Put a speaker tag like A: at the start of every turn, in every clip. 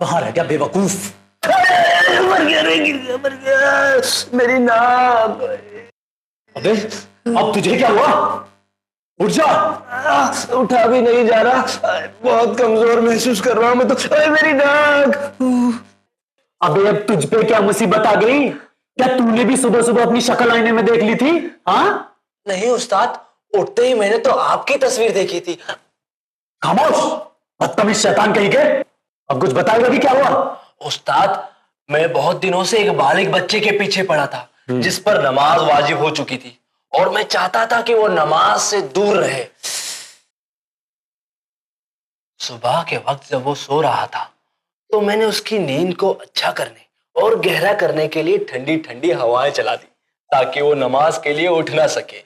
A: کہاں رہ گیا بے وقوف؟
B: میری ناک.
A: ابے اب تجھے کیا ہوا؟ اٹھ جا.
B: اٹھا بھی نہیں جا رہا, بہت کمزور محسوس کر رہا ہوں میں تو. میری ناک.
A: ابے اب تجھ پہ کیا مصیبت آ گئی؟ کیا تو نے بھی صبح صبح اپنی شکل آئینے میں دیکھ لی تھی؟ ہاں
B: نہیں استاد, اٹھتے ہی میں نے تو آپ کی تصویر دیکھی تھی.
A: خاموش بدتمیز شیطان کہیں کے. اب کچھ بتائے گا کہ کیا ہوا؟
B: استاد, میں بہت دنوں سے ایک بالغ بچے کے پیچھے پڑا تھا جس پر نماز واجب ہو چکی تھی, اور میں چاہتا تھا کہ وہ نماز سے دور رہے. صبح کے وقت جب وہ سو رہا تھا تو میں نے اس کی نیند کو اچھا کرنے اور گہرا کرنے کے لیے ٹھنڈی ٹھنڈی ہوائیں چلا دی تاکہ وہ نماز کے لیے اٹھ نہ سکے.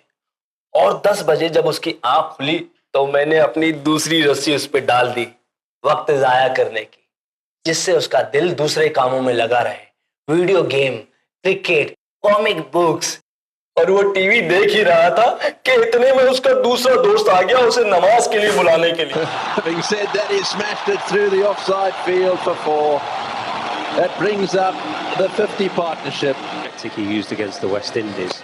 B: اور 10 بجے جب اس کی آنکھ کھلی تو میں نے اپنی دوسری رسی اس پہ ڈال دی وقت ضائع کرنے کی, جس سے اس کا دل دوسرے کاموں میں لگا رہے, video game, cricket, comic books. اور وہ ٹی وی دیکھ ہی رہا تھا کہ اتنے میں اس کا دوسرا دوست آ گیا اسے نماز کے لیے بلانے کے لیے.
C: Having said that, he smashed it through the offside field for 4. That brings up the 50 partnership.
D: Tactic he used against the West Indies.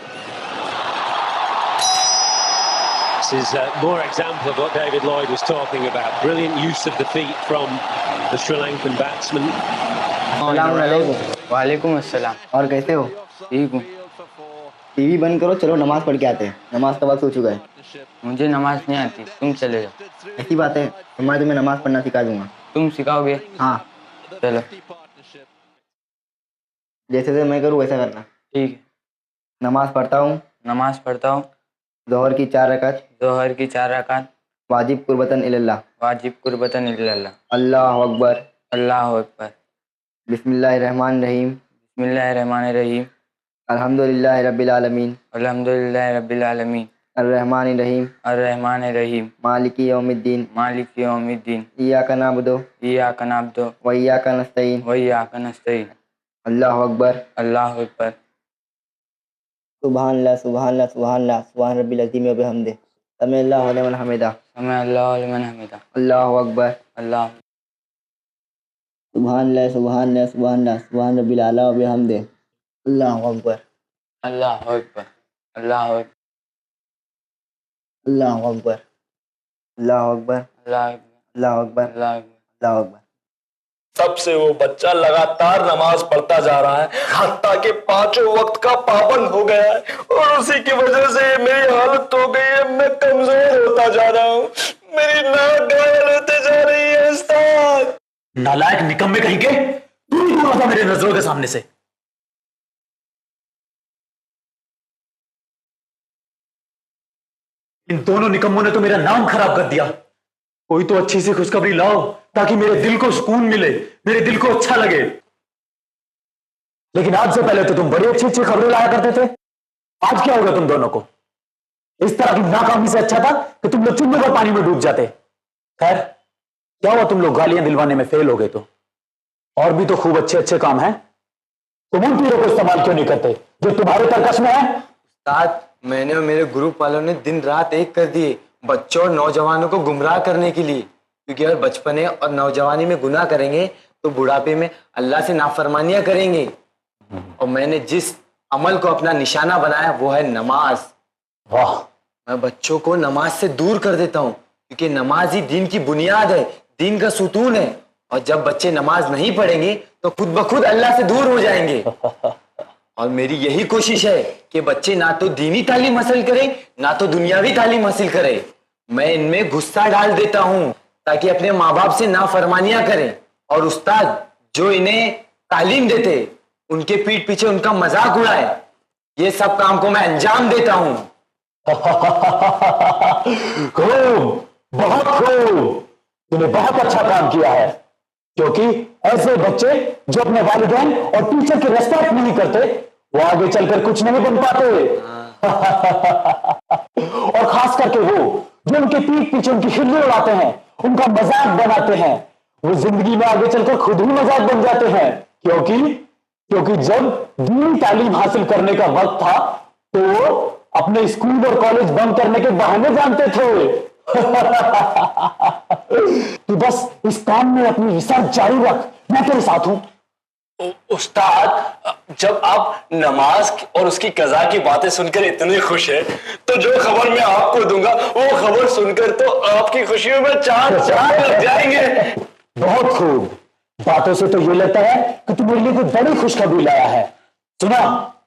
D: This is more example of what David Lloyd was talking about. Brilliant use of the feet from the Sri Lankan batsman.
E: وعلیکم السلام. اور کیسے ہو؟ ٹھیک ہوں. T V بند کرو, چلو نماز پڑھ کے آتے ہیں, نماز کا وقت ہو چکا ہے. مجھے نماز نہیں آتی, تم چلے جاؤ. ایسی بات ہے, میں تمہیں نماز پڑھنا سکھا دوں گا. تم سکھاؤ گے؟ ہاں چلو. جیسے سے میں کروں ویسا کرنا. ٹھیک ہے. نماز پڑھتا ہوں. نماز پڑھتا ہوں. ظہر کی 4 رکعت. ظہر کی 4 رکعت. واجب قربتاً اللہ. واجب قربتاً اللہ. اللہ اکبر. اللہ اکبر. بسم اللہ الرحمن الرحیم. بسم اللہ الرحمن الرحیم. الحمدللہ رب العالمین. الحمدللہ رب العالمین. الرحمن الرحیم. الرحمن الرحیم. مالک یوم الدین. مالک یوم الدین. ایاک نعبد. ایاک نعبد. و ایاک نستعین. و ایاک نستعین. اللہ اکبر. اللہ اکبر. سبحان اللہ سبحان اللہ سبحان اللہ سبحان ربی العظیم و بحمدہ. سمع اللہ لمن حمدہ. سمع اللہ لمن حمدہ. اللہ اکبر. اللہ. سبحان اللہ سبحان اللہ سبحان اللہ سبحان ربی الاعلی و بحمدہ. اللہ اکبر. اللہ اکبر. اللہ اکبر. اللہ اکبر. اللہ اکبر. اللہ اکبر. اللہ اکبر.
B: تب سے وہ بچہ لگاتار نماز پڑھتا جا رہا ہے حتیٰ کہ 5 وقت کا پابند ہو گیا ہے, اور اسی کی وجہ سے میری حالت ہو گئی ہے, میں کمزور ہوتا جا رہا ہوں, میری ناک گھائل ہوتے جا رہی ہے. استاد
A: نالائق نکمے کہیں کے, تو ہی دور ہوتا میرے نظروں کے سامنے سے. ان دونوں نکموں نے تو میرا نام خراب کر دیا. کوئی تو اچھی سی خوشخبری لاؤ تاکہ میرے دل کو سکون ملے, میرے دل کو اچھا لگے. لیکن آج سے پہلے تو تم بڑی اچھی اچھی خبریں لایا کرتے تھے. آج کیا ہوگا تم دونوں کو؟ اس طرح کی ناکامی سے اچھا تھا کہ تم لوگ چندے پر پانی میں ڈوب جاتے. خیر کیا ہوا, تم لوگ گالیاں دلوانے میں فیل ہو گئے تو اور بھی تو خوب اچھے اچھے کام ہیں. تم ان پیروں کو استعمال کیوں نہیں کرتے جو تمہارے ترکش میں ہے؟
B: استاد, میں نے اور میرے گروپ والوں نے دن رات ایک کر دیے بچوں اور نوجوانوں کو گمراہ کرنے کے لیے, کیونکہ اگر بچپنے اور نوجوانی میں گناہ کریں گے تو بڑھاپے میں اللہ سے نافرمانیاں کریں گے. اور میں نے جس عمل کو اپنا نشانہ بنایا وہ ہے نماز.
A: واہ,
B: میں بچوں کو نماز سے دور کر دیتا ہوں کیونکہ نماز ہی دین کی بنیاد ہے, دین کا ستون ہے, اور جب بچے نماز نہیں پڑھیں گے تو خود بخود اللہ سے دور ہو جائیں گے. اور میری یہی کوشش ہے کہ بچے نہ تو دینی تعلیم حاصل کریں نہ تو دنیاوی تعلیم حاصل کریں. میں ان میں غصہ ڈال دیتا ہوں تاکہ اپنے ماں باپ سے نافرمانیاں کریں, اور استاد جو انہیں تعلیم دیتے ان کے پیٹھ پیچھے ان کا مذاق اڑائے. یہ سب کام کو میں انجام دیتا ہوں.
A: خوب, بہت خوب, تم نے بہت اچھا کام کیا ہے, کیونکہ ایسے بچے جو اپنے والدین اور ٹیچر کی ریسپیکٹ نہیں کرتے وہ آگے چل کر کچھ نہیں بن پاتے. اور خاص کر کے وہ جو ان کے پیٹھ پیچھے ان کی خلی اڑاتے ہیں, ان کا مذاق بناتے ہیں, وہ زندگی میں آگے چل کر خود ہی مذاق بن جاتے ہیں. کیونکہ جب دینی تعلیم حاصل کرنے کا وقت تھا تو وہ اپنے اسکول اور کالج بند کرنے کے بہانے جانتے تھے. تو بس اس کام میں اپنی ریسرچ جاری رکھ, میں تیرے ساتھ ہوں.
B: استاد جب آپ نماز اور اس کی قضا کی باتیں سن کر اتنے خوش ہیں تو جو خبر میں آپ کو دوں گا وہ خبر سن کر تو آپ کی خوشیوں میں چاند لگ جائیں گے.
A: بہت خوب. باتوں سے تو یہ لگتا ہے کہ تم میرے لیے کوئی بڑی خوشخبری لایا ہے. سنا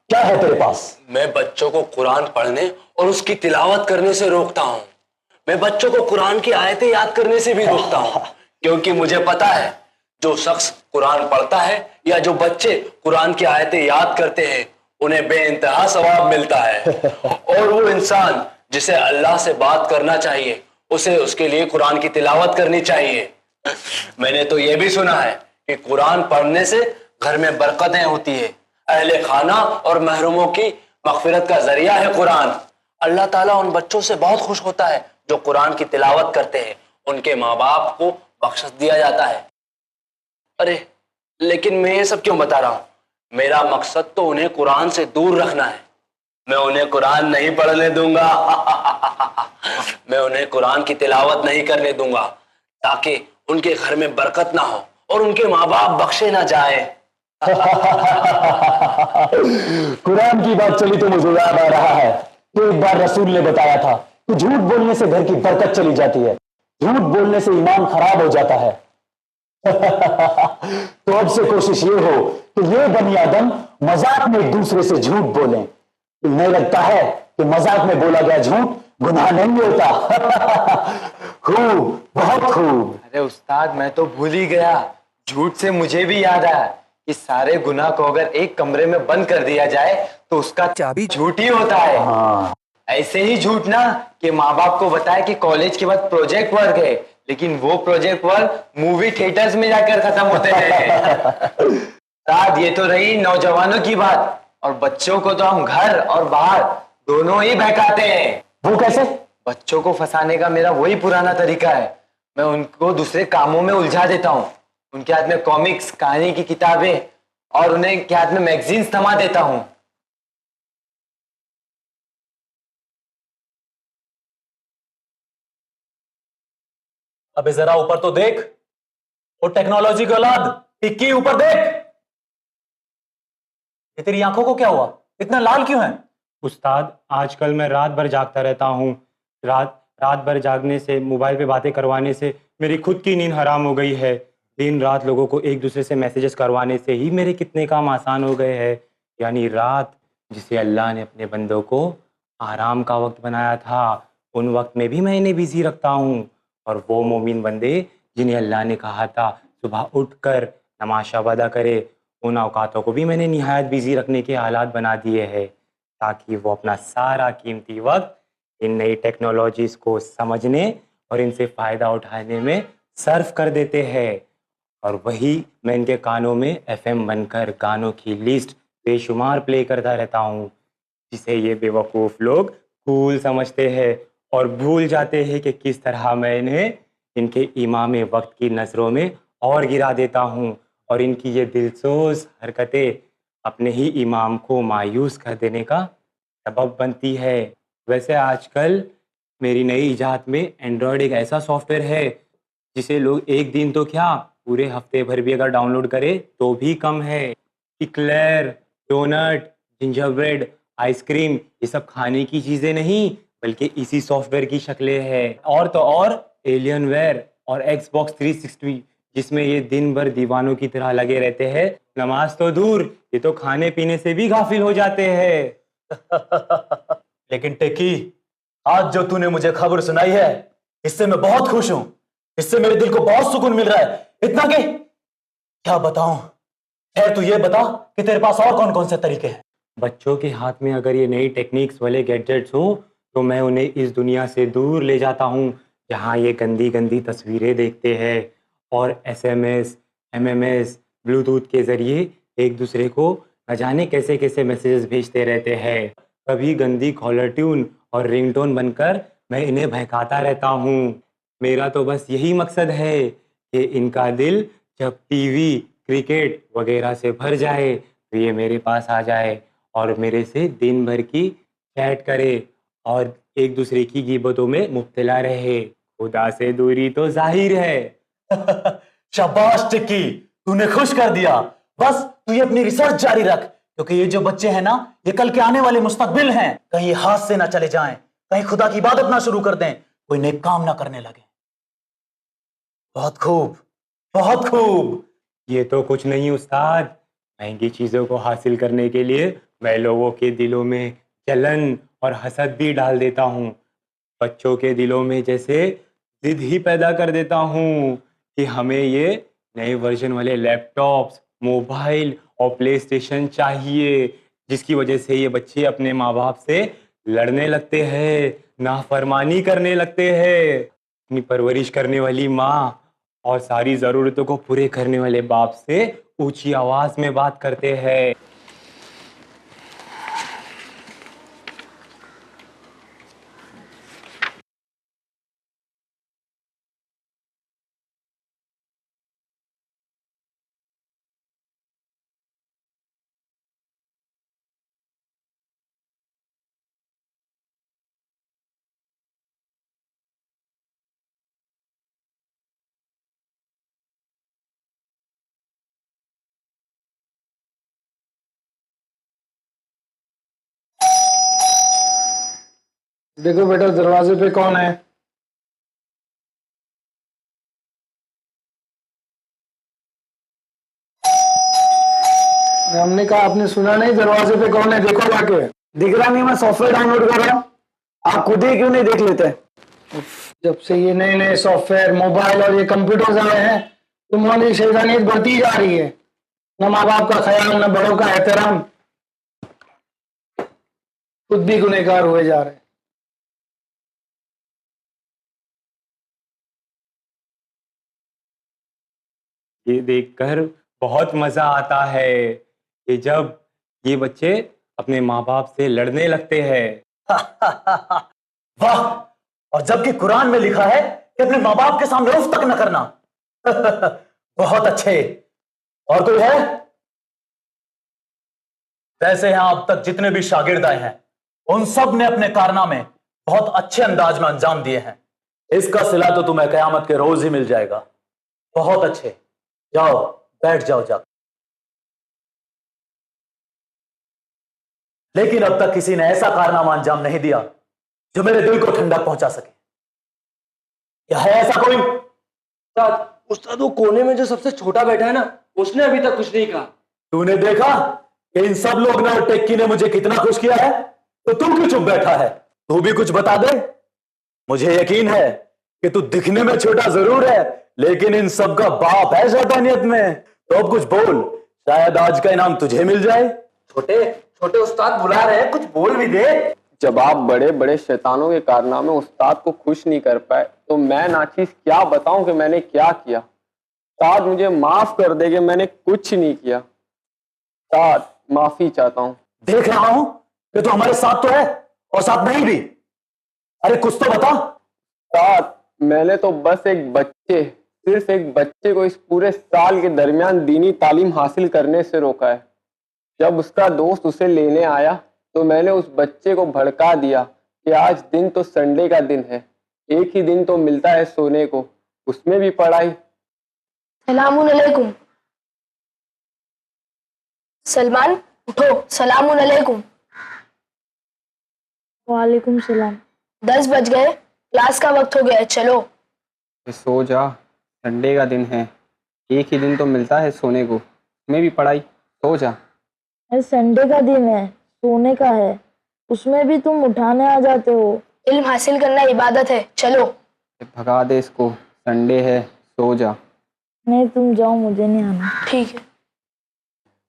A: کیا ہے تیرے پاس؟
B: میں بچوں کو قرآن پڑھنے اور اس کی تلاوت کرنے سے روکتا ہوں. میں بچوں کو قرآن کی آیتیں یاد کرنے سے بھی روکتا ہوں کیونکہ مجھے پتا ہے جو شخص قرآن پڑھتا ہے یا جو بچے قرآن کی آیتیں یاد کرتے ہیں انہیں بے انتہا ثواب ملتا ہے. اور وہ انسان جسے اللہ سے بات کرنا چاہیے اسے اس کے لیے قرآن کی تلاوت کرنی چاہیے. میں نے تو یہ بھی سنا ہے کہ قرآن پڑھنے سے گھر میں برکتیں ہوتی ہے. اہل خانہ اور محروموں کی مغفرت کا ذریعہ ہے قرآن. اللہ تعالیٰ ان بچوں سے بہت خوش ہوتا ہے جو قرآن کی تلاوت کرتے ہیں. ان کے ماں باپ کو بخشش دیا جاتا ہے. ارے لیکن میں یہ سب کیوں بتا رہا ہوں؟ میرا مقصد تو انہیں قرآن سے دور رکھنا ہے. میں انہیں قرآن نہیں پڑھنے دوں گا. میں انہیں قرآن کی تلاوت نہیں کرنے دوں گا تاکہ ان کے گھر میں برکت نہ ہو اور ان کے ماں باپ بخشے نہ جائے.
A: قرآن کی بات چلی تو مجھے یاد آ رہا ہے کہ ایک بار رسول نے بتایا تھا کہ جھوٹ بولنے سے گھر کی برکت چلی جاتی ہے, جھوٹ بولنے سے ایمان خراب ہو جاتا ہے. تو اب سے کوشش یہ ہو کہ یہ بنی آدم مذاق میں ایک دوسرے سے جھوٹ بولیں. انہیں لگتا ہے کہ مذاق میں بولا گیا جھوٹ گناہ نہیں ہوتا. خوب, بہت خوب.
E: ارے استاد میں تو بھول ہی گیا. جھوٹ سے مجھے بھی یاد آیا کہ سارے گناہ کو اگر ایک کمرے میں بند کر دیا جائے تو اس کا چابی جھوٹ ہی ہوتا ہے. ایسے ہی جھوٹ نا کہ ماں باپ کو بتائے کہ کالج کے بعد پروجیکٹ ورک ہے لیکن وہ پروجیکٹ ورک مووی تھیٹرز میں جا کر ختم ہوتے ہیں. استاد یہ تو رہی نوجوانوں کی بات, اور بچوں کو تو ہم گھر اور باہر دونوں ہی بہکاتے ہیں.
A: وہ کیسے؟
E: بچوں کو پھنسانے کا میرا وہی پرانا طریقہ ہے. میں ان کو دوسرے کاموں میں الجھا دیتا ہوں. ان کے ہاتھ میں کامکس, کہانی کی کتابیں اور انہیں کے ہاتھ میں میگزینز تھما دیتا ہوں.
A: ابے ذرا اوپر تو دیکھ, اور ٹیکنالوجی کا اولاد ٹکی اوپر دیکھ. یہ تیری آنکھوں کو کیا ہوا, اتنا لال کیوں ہے؟
F: استاد آج کل میں رات بھر جاگتا رہتا ہوں. رات بھر جاگنے سے, موبائل پہ باتیں کروانے سے میری خود کی نیند حرام ہو گئی ہے. دن رات لوگوں کو ایک دوسرے سے میسیجز کروانے سے ہی میرے کتنے کام آسان ہو گئے ہیں. یعنی رات جسے اللہ نے اپنے بندوں کو آرام کا وقت بنایا تھا ان وقت میں بھی میں انہیں بیزی رکھتا ہوں. اور وہ مومن بندے جنہیں اللہ نے کہا تھا صبح اٹھ کر نماز شب ادا کرے, ان اوقاتوں کو بھی میں نے نہایت بیزی رکھنے کے حالات بنا دیے ہیں تاکہ وہ اپنا سارا قیمتی وقت ان نئی ٹیکنالوجیز کو سمجھنے اور ان سے فائدہ اٹھانے میں صرف کر دیتے ہیں. اور وہی میں ان کے کانوں میں FM بن کر گانوں کی لسٹ بے شمار پلے کرتا رہتا ہوں جسے یہ بے وقوف لوگ کول سمجھتے ہیں اور بھول جاتے ہیں کہ کس طرح میں انہیں ان کے امام وقت کی نظروں میں اور گرا دیتا ہوں, اور ان کی یہ دلسوز حرکتیں اپنے ہی امام کو مایوس کر دینے کا سبب بنتی ہے. ویسے آج کل میری نئی ایجاد میں اینڈرائڈ ایک ایسا سافٹ ویئر ہے جسے لوگ ایک دن تو کیا پورے ہفتے بھر بھی اگر ڈاؤن لوڈ کرے تو بھی کم ہے. Eclair, donut, gingerbread, ice cream یہ سب کھانے کی چیزیں نہیں بلکہ اسی سافٹ ویئر کی شکلیں ہیں. اور تو اور ایلین ویئر اور ایکس باکس 360 جس میں یہ دن بھر دیوانوں کی طرح لگے رہتے ہیں. نماز تو دور, یہ تو کھانے پینے سے بھی غافل ہو جاتے ہیں.
A: لیکن ٹیکی, آج جو تو نے مجھے خبر سنائی ہے اس سے میں بہت خوش ہوں. اس سے میرے دل کو بہت سکون مل رہا ہے, اتنا کہ کیا بتاؤں. خیر تو یہ بتا کہ تیرے پاس اور کون کون سے طریقے ہیں؟
F: بچوں کے ہاتھ میں اگر یہ نئی ٹیکنیکس والے گیجٹس ہوں تو میں انہیں اس دنیا سے دور لے جاتا ہوں جہاں یہ گندی گندی تصویریں دیکھتے ہیں اور SMS, MMS, بلوٹوتھ کے ذریعے ایک دوسرے کو نہ جانے کیسے کیسے میسیجز بھیجتے رہتے ہیں. کبھی گندی کالر ٹیون اور رنگ ٹون بن کر میں انہیں بہکاتا رہتا ہوں. میرا تو بس یہی مقصد ہے کہ ان کا دل جب ٹی وی, کرکٹ وغیرہ سے بھر جائے تو یہ میرے پاس آ جائے اور میرے سے دن بھر کی چیٹ کرے اور ایک دوسرے کی غیبتوں میں مبتلا رہے. خدا سے دوری تو ظاہر ہے.
A: شاباش ٹکی, تو نے خوش کر دیا. بس تو یہ اپنی ریسرچ جاری رکھ, کیونکہ یہ جو بچے ہیں نا, یہ کل کے آنے والے مستقبل ہیں. کہیں ہاتھ سے نہ چلے جائیں, کہیں خدا کی عبادت نہ شروع کر دیں, کوئی نیک کام نہ کرنے لگے. بہت خوب, بہت خوب.
F: یہ تو کچھ نہیں استاد. مہنگی چیزوں کو حاصل کرنے کے لیے میں لوگوں کے دلوں میں جلن اور حسد بھی ڈال دیتا ہوں. بچوں کے دلوں میں جیسے ضد ہی پیدا کر دیتا ہوں کہ ہمیں یہ نئے ورژن والے لیپ ٹاپس, موبائل اور پلے اسٹیشن چاہیے, جس کی وجہ سے یہ بچے اپنے ماں باپ سے لڑنے لگتے ہیں, نافرمانی کرنے لگتے ہیں. اپنی پرورش کرنے والی ماں اور ساری ضرورتوں کو پورے کرنے والے باپ سے اونچی آواز میں بات کرتے ہیں.
G: دیکھو بیٹا دروازے پہ کون ہے؟ ہم نے کہا آپ نے سنا نہیں؟ دروازے پہ کون ہے دیکھو جا کے. دکھ رہا نہیں؟ میں سافٹ ویئر ڈاؤن لوڈ کر رہا ہوں, آپ خود ہی کیوں نہیں دیکھ لیتے؟ جب سے یہ نئے نئے سافٹ ویئر, موبائل اور یہ کمپیوٹر آئے ہیں, تمہاری شیطانیت بڑھتی جا رہی ہے. نہ ماں باپ کا خیال, نہ بڑوں کا احترام, خود بھی گنہگار ہوئے جا رہے ہیں.
F: یہ دیکھ کر بہت مزہ آتا ہے کہ جب یہ بچے اپنے ماں باپ سے لڑنے لگتے ہیں.
A: واہ, اور جبکہ قرآن میں لکھا ہے کہ اپنے ماں باپ کے سامنے اف تک نہ کرنا. بہت اچھے. اور کوئی ہے؟ ویسے یہاں اب تک جتنے بھی شاگرد آئے ہیں ان سب نے اپنے کارنامے بہت اچھے انداز میں انجام دیے ہیں. اس کا صلہ تو تمہیں قیامت کے روز ہی مل جائے گا. بہت اچھے. جاؤ بیٹھ جاؤ جا. لیکن اب تک کسی نے ایسا کارنامہ انجام نہیں دیا جو میرے دل کو ٹھنڈک پہنچا سکے. کیا ہے ایسا کوئی؟
B: استاد وہ کونے میں جو سب سے چھوٹا بیٹھا ہے نا, اس نے ابھی تک کچھ نہیں کہا.
A: تو نے دیکھا کہ ان سب لوگ نے اور ٹیکی نے مجھے کتنا خوش کیا ہے, تو تم کیوں چپ بیٹھا ہے؟ تو بھی کچھ بتا دے. مجھے یقین ہے کہ تو دکھنے میں چھوٹا ضرور ہے, لیکن ان سب کا باپ ہے شیطانیت میں. تو اب کچھ بول, شاید آج کا انعام تجھے مل جائے.
B: چھوٹے استاد بلا رہے ہیں, کچھ بول بھی دے.
H: جب آپ بڑے بڑے شیطانوں کے کارنامے استاد کو خوش نہیں کر پائے تو میں ناچیز کیا بتاؤں کہ میں نے کیا کیا. استاد مجھے معاف کر دے کہ میں نے کچھ نہیں کیا. استاد معافی چاہتا ہوں.
A: دیکھ رہا ہوں کہ تو ہمارے ساتھ تو ہے اور ساتھ نہیں بھی. ارے کچھ تو بتا.
H: استاد میں نے تو بس صرف ایک بچے کو اس پورے سال کے درمیان دینی تعلیم حاصل کرنے سے روکا ہے. جب اس کا دوست اسے لینے آیا تو میں نے اس بچے کو بھڑکا دیا کہ آج دن تو سنڈے کا دن ہے, ایک ہی دن تو ملتا ہے سونے کو, اس میں بھی پڑھائی.
I: سلام علیکم. سلمان اٹھو. سلام علیکم. وعلیکم السلام. 10 بج گئے, کلاس کا وقت ہو گیا, چلو.
H: سو جا, سنڈے کا دن ہے, ایک ہی دن تو ملتا ہے سونے کو, اس میں بھی پڑھائی. سو جا.
J: سنڈے کا دن ہے, سونے کا ہے, اس میں بھی تم اٹھانے آ جاتے ہو.
I: علم حاصل کرنا عبادت ہے, چلو.
H: بھگا دے اس کو, سنڈے ہے, سو جا.
J: نہیں تم جاؤ, مجھے نہیں آنا.
I: ٹھیک ہے.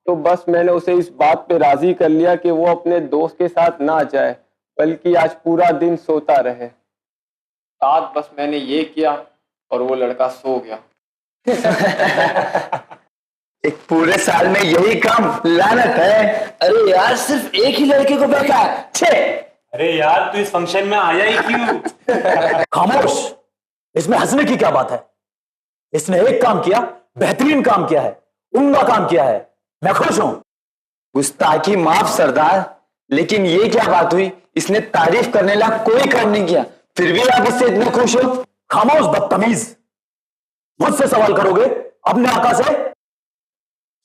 H: تو بس میں نے اسے اس بات پہ راضی کر لیا کہ وہ اپنے دوست کے ساتھ نہ جائے بلکہ آج پورا دن سوتا رہے. ساتھ بس میں نے یہ کیا اور وہ لڑکا سو گیا.
K: ایک پورے سال میں یہی کام, لعنت ہے.
B: ارے یار صرف ایک ہی لڑکے کو بیٹھا ہے.
F: ارے یار تو اس فنکشن میں آیا ہی کیوں؟
A: خاموش, اس میں ہنسنے کی کیا بات ہے؟ اس نے ایک کام کیا, بہترین کام کیا ہے, عمدہ کام کیا ہے, میں خوش ہوں.
K: گستاخی معاف سردار, لیکن یہ کیا بات ہوئی؟ اس نے تعریف کرنے لاکھ کوئی کام نہیں کیا, پھر بھی آپ اس سے اتنے خوش ہو؟
A: خاموش بدتمیز, مجھ سے سوال کرو گے اپنے آقا سے؟